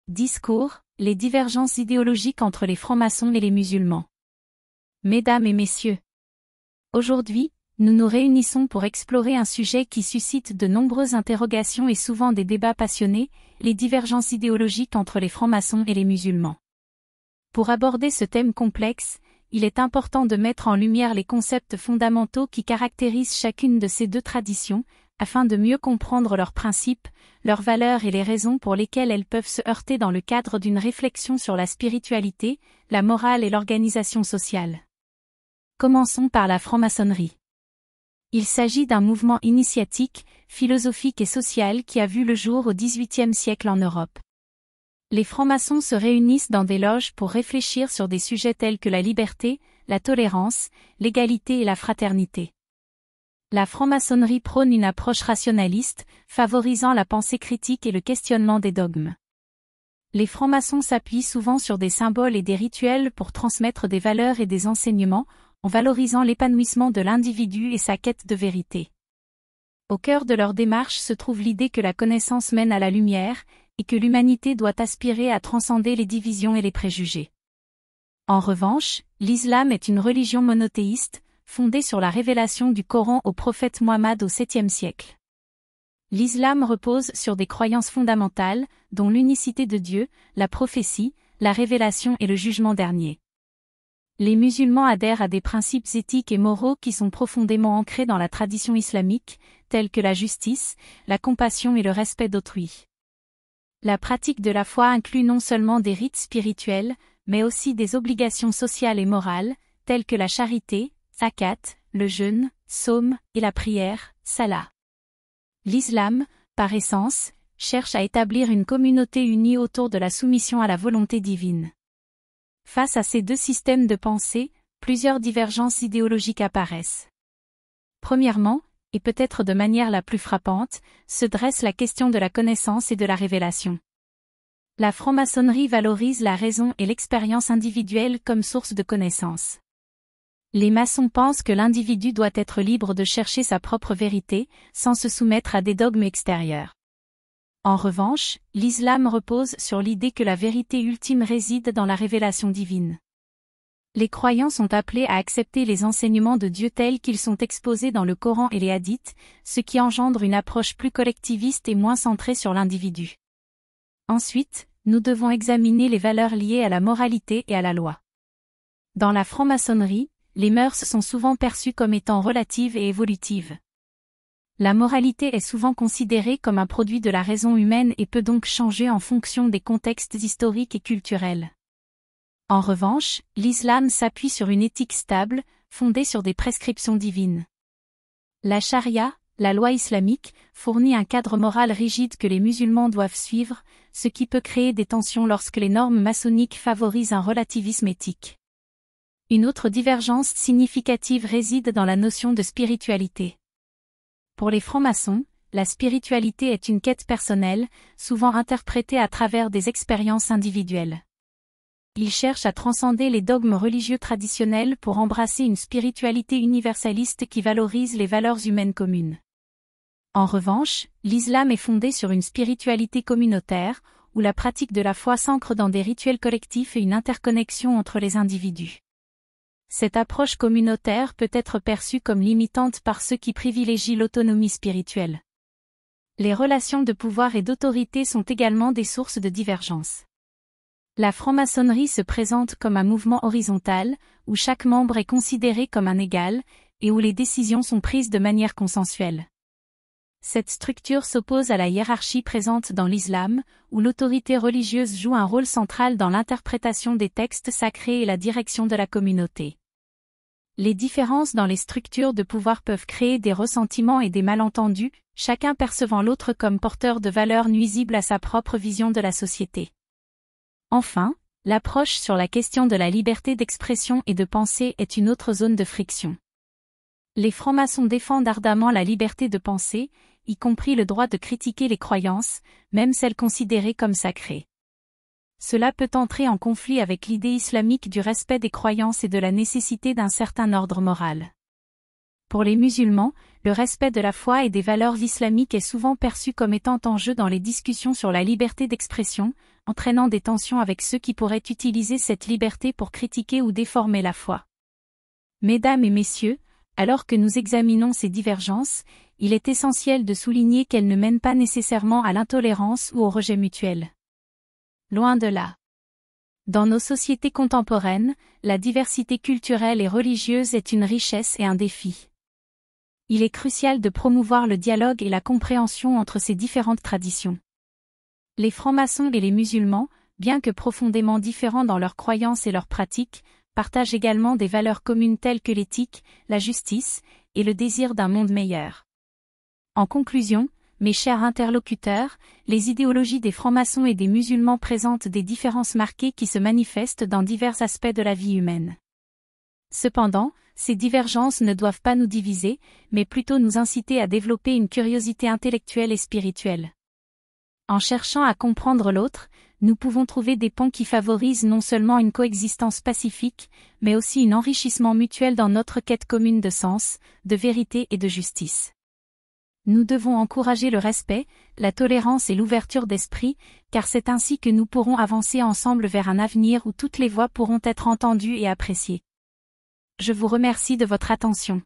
Discours, les divergences idéologiques entre les francs-maçons et les musulmans. Mesdames et messieurs, aujourd'hui, nous nous réunissons pour explorer un sujet qui suscite de nombreuses interrogations et souvent des débats passionnés, les divergences idéologiques entre les francs-maçons et les musulmans. Pour aborder ce thème complexe, il est important de mettre en lumière les concepts fondamentaux qui caractérisent chacune de ces deux traditions, afin de mieux comprendre leurs principes, leurs valeurs et les raisons pour lesquelles elles peuvent se heurter dans le cadre d'une réflexion sur la spiritualité, la morale et l'organisation sociale. Commençons par la franc-maçonnerie. Il s'agit d'un mouvement initiatique, philosophique et social qui a vu le jour au XVIIIe siècle en Europe. Les francs-maçons se réunissent dans des loges pour réfléchir sur des sujets tels que la liberté, la tolérance, l'égalité et la fraternité. La franc-maçonnerie prône une approche rationaliste, favorisant la pensée critique et le questionnement des dogmes. Les francs-maçons s'appuient souvent sur des symboles et des rituels pour transmettre des valeurs et des enseignements, en valorisant l'épanouissement de l'individu et sa quête de vérité. Au cœur de leur démarche se trouve l'idée que la connaissance mène à la lumière, et que l'humanité doit aspirer à transcender les divisions et les préjugés. En revanche, l'islam est une religion monothéiste, fondée sur la révélation du Coran au prophète Mohammed au 7e siècle. L'islam repose sur des croyances fondamentales, dont l'unicité de Dieu, la prophétie, la révélation et le jugement dernier. Les musulmans adhèrent à des principes éthiques et moraux qui sont profondément ancrés dans la tradition islamique, tels que la justice, la compassion et le respect d'autrui. La pratique de la foi inclut non seulement des rites spirituels, mais aussi des obligations sociales et morales, telles que la charité, zakat, le jeûne, psaume, et la prière, salat. L'islam, par essence, cherche à établir une communauté unie autour de la soumission à la volonté divine. Face à ces deux systèmes de pensée, plusieurs divergences idéologiques apparaissent. Premièrement, et peut-être de manière la plus frappante, se dresse la question de la connaissance et de la révélation. La franc-maçonnerie valorise la raison et l'expérience individuelle comme source de connaissance. Les maçons pensent que l'individu doit être libre de chercher sa propre vérité, sans se soumettre à des dogmes extérieurs. En revanche, l'islam repose sur l'idée que la vérité ultime réside dans la révélation divine. Les croyants sont appelés à accepter les enseignements de Dieu tels qu'ils sont exposés dans le Coran et les hadiths, ce qui engendre une approche plus collectiviste et moins centrée sur l'individu. Ensuite, nous devons examiner les valeurs liées à la moralité et à la loi. Dans la franc-maçonnerie, les mœurs sont souvent perçues comme étant relatives et évolutives. La moralité est souvent considérée comme un produit de la raison humaine et peut donc changer en fonction des contextes historiques et culturels. En revanche, l'islam s'appuie sur une éthique stable, fondée sur des prescriptions divines. La charia, la loi islamique, fournit un cadre moral rigide que les musulmans doivent suivre, ce qui peut créer des tensions lorsque les normes maçonniques favorisent un relativisme éthique. Une autre divergence significative réside dans la notion de spiritualité. Pour les francs-maçons, la spiritualité est une quête personnelle, souvent interprétée à travers des expériences individuelles. Ils cherchent à transcender les dogmes religieux traditionnels pour embrasser une spiritualité universaliste qui valorise les valeurs humaines communes. En revanche, l'islam est fondé sur une spiritualité communautaire, où la pratique de la foi s'ancre dans des rituels collectifs et une interconnexion entre les individus. Cette approche communautaire peut être perçue comme limitante par ceux qui privilégient l'autonomie spirituelle. Les relations de pouvoir et d'autorité sont également des sources de divergence. La franc-maçonnerie se présente comme un mouvement horizontal, où chaque membre est considéré comme un égal, et où les décisions sont prises de manière consensuelle. Cette structure s'oppose à la hiérarchie présente dans l'islam, où l'autorité religieuse joue un rôle central dans l'interprétation des textes sacrés et la direction de la communauté. Les différences dans les structures de pouvoir peuvent créer des ressentiments et des malentendus, chacun percevant l'autre comme porteur de valeurs nuisibles à sa propre vision de la société. Enfin, l'approche sur la question de la liberté d'expression et de pensée est une autre zone de friction. Les francs-maçons défendent ardemment la liberté de penser, y compris le droit de critiquer les croyances, même celles considérées comme sacrées. Cela peut entrer en conflit avec l'idée islamique du respect des croyances et de la nécessité d'un certain ordre moral. Pour les musulmans, le respect de la foi et des valeurs islamiques est souvent perçu comme étant en jeu dans les discussions sur la liberté d'expression, entraînant des tensions avec ceux qui pourraient utiliser cette liberté pour critiquer ou déformer la foi. Mesdames et messieurs, alors que nous examinons ces divergences, il est essentiel de souligner qu'elles ne mènent pas nécessairement à l'intolérance ou au rejet mutuel. Loin de là. Dans nos sociétés contemporaines, la diversité culturelle et religieuse est une richesse et un défi. Il est crucial de promouvoir le dialogue et la compréhension entre ces différentes traditions. Les francs-maçons et les musulmans, bien que profondément différents dans leurs croyances et leurs pratiques, partagent également des valeurs communes telles que l'éthique, la justice et le désir d'un monde meilleur. En conclusion, mes chers interlocuteurs, les idéologies des francs-maçons et des musulmans présentent des différences marquées qui se manifestent dans divers aspects de la vie humaine. Cependant, ces divergences ne doivent pas nous diviser, mais plutôt nous inciter à développer une curiosité intellectuelle et spirituelle. En cherchant à comprendre l'autre, nous pouvons trouver des ponts qui favorisent non seulement une coexistence pacifique, mais aussi un enrichissement mutuel dans notre quête commune de sens, de vérité et de justice. Nous devons encourager le respect, la tolérance et l'ouverture d'esprit, car c'est ainsi que nous pourrons avancer ensemble vers un avenir où toutes les voix pourront être entendues et appréciées. Je vous remercie de votre attention.